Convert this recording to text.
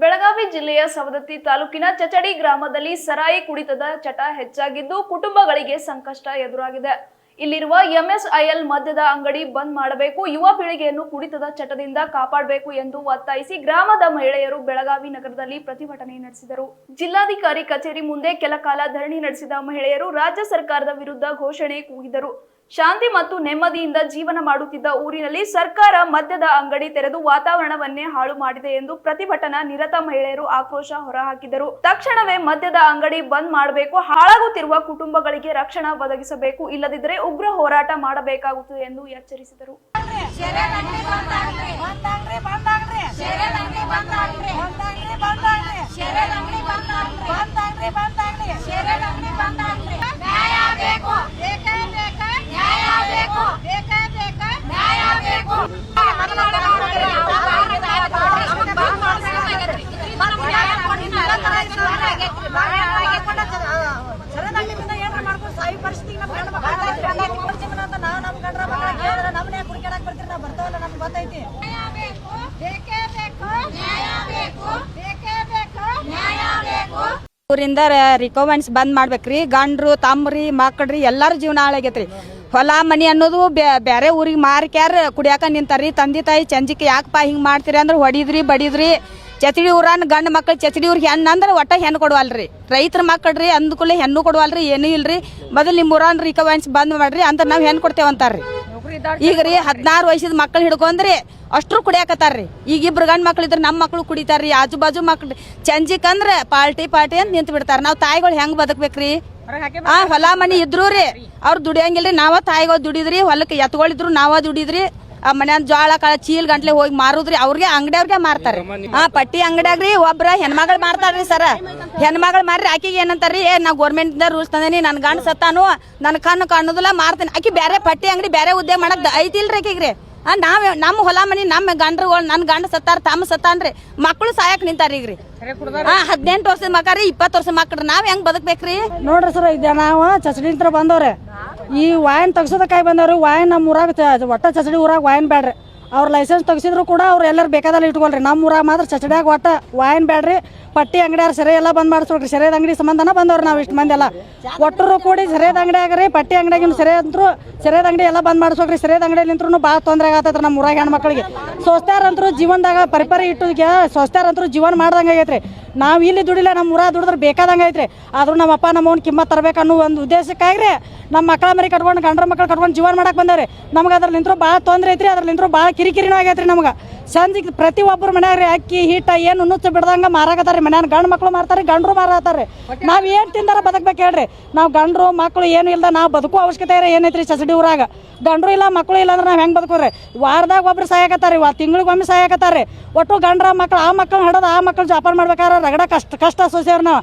ಬೆಳಗಾವಿ ಜಿಲ್ಲೆಯ ಸವದತ್ತಿ ತಾಲೂಕಿನ ಚಚಡಿ ಗ್ರಾಮದಲ್ಲಿ ಸರಾಯಿ ಕುಡಿತದ ಚಟ ಹೆಚ್ಚಾಗಿದ್ದು ಕುಟುಂಬಗಳಿಗೆ ಸಂಕಷ್ಟ ಎದುರಾಗಿದೆ. ಇಲ್ಲಿರುವ ಎಂಎಸ್ಐಎಲ್ ಮದ್ಯದ ಅಂಗಡಿ ಬಂದ್ ಮಾಡಬೇಕು, ಯುವ ಪೀಳಿಗೆಯನ್ನು ಕುಡಿತದ ಚಟದಿಂದ ಕಾಪಾಡಬೇಕು ಎಂದು ಒತ್ತಾಯಿಸಿ ಗ್ರಾಮದ ಮಹಿಳೆಯರು ಬೆಳಗಾವಿ ನಗರದಲ್ಲಿ ಪ್ರತಿಭಟನೆ ನಡೆಸಿದರು. ಜಿಲ್ಲಾಧಿಕಾರಿ ಕಚೇರಿ ಮುಂದೆ ಕೆಲ ಕಾಲ ಧರಣಿ ನಡೆಸಿದ ಮಹಿಳೆಯರು ರಾಜ್ಯ ಸರ್ಕಾರದ ವಿರುದ್ಧ ಘೋಷಣೆ ಕೂಗಿದರು. ಶಾಂತಿ ಮತ್ತು ನೆಮ್ಮದಿಯಿಂದ ಜೀವನ ಮಾಡುತ್ತಿದ್ದ ಊರಿನಲ್ಲಿ ಸರ್ಕಾರ ಮದ್ಯದ ಅಂಗಡಿ ತೆರೆದು ವಾತಾವರಣವನ್ನೇ ಹಾಳು ಮಾಡಿದೆ ಎಂದು ಪ್ರತಿಭಟನಾ ನಿರತ ಮಹಿಳೆಯರು ಆಕ್ರೋಶ ಹೊರಹಾಕಿದರು. ತಕ್ಷಣವೇ ಮದ್ಯದ ಅಂಗಡಿ ಬಂದ್ ಮಾಡಬೇಕು, ಹಾಳಾಗುತ್ತಿರುವ ಕುಟುಂಬಗಳಿಗೆ ರಕ್ಷಣಾ ಒದಗಿಸಬೇಕು, ಇಲ್ಲದಿದ್ದರೆ ಉಗ್ರ ಹೋರಾಟ ಮಾಡಬೇಕಾಗುತ್ತದೆ ಎಂದು ಎಚ್ಚರಿಸಿದರು. ಊರಿಂದ ರಿಕವನ್ಸ್ ಬಂದ್ ಮಾಡ್ಬೇಕ್ರಿ. ಗಂಡ್ರು ತಮ್ರಿ ಮಕ್ಕಳ್ರಿ ಎಲ್ಲಾರು ಜೀವನ ಹಾಳಾಗೈತ್ರಿ. ಹೊಲ ಮನಿ ಅನ್ನೋದು ಬೇರೆ ಊರಿಗೆ ಮಾರಿಕ್ಯಾರ ಕುಡಿಯಾಕ ನಿಂತಾರ್ರಿ. ತಂದೆ ತಾಯಿ ಚಂಜಿಕೆ ಯಾಕಪ್ಪ ಹಿಂಗ್ ಮಾಡ್ತೀರಿ ಅಂದ್ರೆ ಹೊಡಿದ್ರಿ ಬಡಿದ್ರಿ. ಚಚಡಿ ಊರನ್ ಗಂಡ ಮಕ್ಳು ಚಚಡಿ ಊರಿಗೆ ಹೆಣ್ಣು ಅಂದ್ರೆ ಒಟ್ಟ ಹೆಣ್ಣು ಕೊಡುವಲ್ರಿ. ರೈತರ ಮಕ್ಕಳ್ರಿ ಅಂದ್ಕೂಲೆ ಹೆಣ್ಣು ಕೊಡುವಲ್ರಿ, ಏನೂ ಇಲ್ರಿ. ಮೊದಲು ನಿಮ್ಮ ಊರನ್ ರಿಕವನ್ಸ್ ಬಂದ್ ಮಾಡ್ರಿ ಅಂತ ನಾವ್ ಹೆಣ್ಣು ಕೊಡ್ತೇವಂತಾರ್ರಿ. ಈಗ ರೀ 16 ವಯಸ್ಸದ ಮಕ್ಳು ಹಿಡ್ಕೊಂಡ್ರಿ ಅಷ್ಟ್ರು ಕುಡಿಯಾಕತ್ತಾರ್ರಿ. ಈಗ ಇಬ್ರು ಗಂಡ್ ಮಕ್ಳು ಇದ್ರೆ ನಮ್ಮ ಮಕ್ಳು ಕುಡಿತಾರ್ರಿ. ಆಜು ಬಾಜು ಮಕ್ಳು ಚಂಜಿಕ್ ಅಂದ್ರೆ ಪಾರ್ಟಿ ಅಂತ ನಿಂತು ಬಿಡ್ತಾರ. ನಾವ್ ತಾಯಿಗಳು ಹೆಂಗ್ ಬದುಕ್ಬೇಕ್ರಿ? ಹೊಲ ಮನಿ ಇದ್ರು ರೀ ಅವ್ರು ದುಡಿಯಂಗಿಲ್ರಿ. ನಾವ ತಾಯಿಗಳು ದುಡಿದ್ರಿ, ಹೊಲಕ್ಕೆ ಎತ್ಗಳಿದ್ರು ನಾವ ದುಡಿದ್ರಿ. ಆ ಮನ್ಯಾನ ಜೋಳ ಕಾಳ ಚೀಲ್ ಗಂಟ್ಲೆ ಹೋಗಿ ಮಾರುದ್ರಿ. ಅವ್ರಿಗೆ ಅಂಗಡಿಯವ್ರಿಗೆ ಮಾರ್ತಾರ್ರಿ. ಪಟ್ಟಿ ಅಂಗಡಿಯಾಗ್ರಿ ಒಬ್ರ ಹೆಣ್ಮಗಳು ಮಾರ್ತಾರ್ರಿ. ಸರ ಹೆಣ್ಮಗಳು ಮಾರ್ರಿ. ಆಕಿಗೆ ಏನಂತಾರ್ರಿ, ನಾ ಗೋರ್ಮೆಂಟ್ ರೂಲ್ಸ್ ತಂದೇನಿ, ನನ್ ಗಂಡ ಸತ್ತಾನು, ನನ್ ಕಣ್ಣು ಕಾಣುದಿಲ್ಲ ಮಾರ್ತೀನಿ. ಆಕಿ ಬೇರೆ ಪಟ್ಟಿ ಅಂಗಡಿ ಬೇರೆ ಉದ್ಯೋಗ ಮಾಡಕ್ ಐತಿಲ್ರಿ ಆಕಿಗ್ರಿ. ನಾವ್ ನಮ್ಮ ಹೊಲ ಮನಿ ನಮ್ಮ ಗಂಡ್ರುಗಳು, ನನ್ ಗಂಡ ಸತ್ತಾರ ತಮ್ಮ ಸತ್ತಾನ್ರಿ, ಮಕ್ಕಳು ಸಾಯಕ್ ನಿಂತಾರ ಈಗ್ರಿ. 18 ವರ್ಷದ ಮಕ್ರಿ 20 ವರ್ಷದ ಮಕ್ಳು ನಾವ್ ಹೆಂಗ್ ಬದುಕ್ಬೇಕ್ರಿ? ನೋಡ್ರಿ ಸರ್, ಇದ ನಾವು ಚಚಡಿಂತ್ರ ಬಂದವ್ರೆ. ಈ ವಾಯನ್ ತೆಗ್ಸೋದಕ್ಕಾಗಿ ಬಂದವ್ರಿ. ವಾಯನ್ ನಮ್ಮ ಊರಾಗ ಒಟ್ಟ ಚಚಡಿ ಊರಾಗ ವಾಯನ್ ಬ್ಯಾಡ್ರಿ. ಅವ್ರ ಲೈಸೆನ್ಸ್ ತೆಗ್ಸಿದ್ರು ಕೂಡ ಅವ್ರು ಎಲ್ಲರೂ ಬೇಕಾದಲ್ಲಿ ಇಟ್ಕೊಳ್ರಿ. ನಮ್ಮ ಊರಾಗ ಮಾತ್ರ ಚಚಡಿಯಾಗ ಒಟ್ಟ ವಾಯನ್ ಬ್ಯಾಡ್ರಿ. ಪಟ್ಟಿ ಅಂಗಡಿಯಾರ ಸೆರೆ ಎಲ್ಲ ಬಂದ್ ಮಾಡಿಸ್ಬೇಕ್ರಿ. ಸೆರೆದ ಅಂಗಡಿ ಸಂಬಂಧನ ಬಂದವ್ರಿ ನಾವು ಇಷ್ಟು ಮಂದಿ ಎಲ್ಲ ಒಟ್ಟರು ಕೂಡಿ. ಸೆರೆದ ಅಂಗಡಿ ಆಗ್ರಿ ಪಟ್ಟಿ ಅಂಗಡಿಯಾಗಿನ ಸೆರೆ ಅಂತರು ಸೆರೆದ ಅಂಗಡಿ ಎಲ್ಲ ಬಂದ್ ಮಾಡಿಸ್ಬೇಕ್ರಿ. ಸೆರೆದ ಅಂಗಡಿಯಲ್ಲಿಂತ್ರು ಭಾಳ ತೊಂದರೆ ಆಗತ್ತೈತ್ರಿ ನಮ್ಮ ಊರಾಗ ಹೆಣ್ಮಕ್ಳಿಗೆ. ಸ್ವಸ್ಥ್ಯಾರಂತರು ಜೀವನದಾಗ ಪರಿಪರಿ ಇಟ್ಟು ಸ್ವಸ್ಥ್ಯಾರಂತರು ಜೀವನ ಮಾಡ್ದಂಗೆ ಆಗೈತ್ರಿ. ನಾವು ಇಲ್ಲಿ ದುಡಿಲ್ಲ, ನಮ್ಮ ಊರಾಗ ದುಡಿದ್ರೆ ಬೇಕಾದಂಗೆ ಐತ್ರಿ. ಆದ್ರೂ ನಮ್ಮ ಅಪ್ಪ ನಮ್ಮ ಅವ್ನ ಕಿಮ್ಮತ್ ತರಬೇಕು ಅನ್ನೋ ಒಂದು ಉದ್ದೇಶಕ್ಕಾಗ್ರಿ ನಮ್ಮ ಮಕ್ಕಳ ಮರಿ ಕಟ್ಕೊಂಡು ಗಂಡ್ರ ಮಕ್ಕಳು ಕಟ್ಕೊಂಡು ಜೀವನ ಮಾಡಕ್ ಬಂದವ್ರಿ. ನಮ್ಗೆ ಅದ್ರಲ್ಲಿಂತ್ರು ಭಾಳ ತೊಂದರೆ ಐತ್ರಿ. ಅದ್ರಲ್ಲಿಂತ್ರು ಭಾಳ ಕಿರಿಕಿರಿನೂ ಆಗೈತ್ರಿ. ನಮ್ಗೆ ಸಂಜಿಗೆ ಪ್ರತಿ ಒಬ್ಬರು ಮನ್ಯಾಗ್ರಿ ಅಕ್ಕಿ ಹಿಟ್ಟ ಏನು ನುಚ್ಚು ಬಿಡ್ದಂಗ ಮಾರಾಕತ್ತಾರ್ರಿ. ಮನ್ಯಾನ ಗಂಡು ಮಕ್ಳು ಮಾರ್ತಾರೆ, ಗಂಡ್ರು ಮಾರಾತಾರ್ರಿ. ನಾವ್ ಏನ್ ತಿಂದಾರ ಬದುಕ್ಬೇಕು ಹೇಳ್ರಿ? ನಾವು ಗಂಡ್ರು ಮಕ್ಳು ಏನು ಇಲ್ದ ನಾವು ಬದುಕುವ ಅವಶ್ಯಕತೆ ಏನೈತ್ರಿ? ಚಚಡಿ ಊರಾಗ ಗಂಡ್ರು ಇಲ್ಲ ಮಕ್ಳು ಇಲ್ಲ ಅಂದ್ರೆ ನಾವ್ ಹೆಂಗ್ ಬದುಕೋರಿ? ವಾರದಾಗ ಒಬ್ರು ಸಾಯಕತ್ತಾರ್ರಿ, ತಿಂಗಳಿಗೊಮ್ಮೆ ಸಾಯಕತ್ತಾರ್ರಿ. ಒಟ್ಟು ಗಂಡ್ರ ಮಕ್ಳು ಆ ಮಕ್ಳು ಹಡದ ಆ ಮಕ್ಳು ಜಾಪಾನ್ ಮಾಡ್ಬೇಕಾದ್ರೆ ರಗಡ ಕಷ್ಟ ಸೋಸ್ಯಾವ್ರಿ ನಾವು.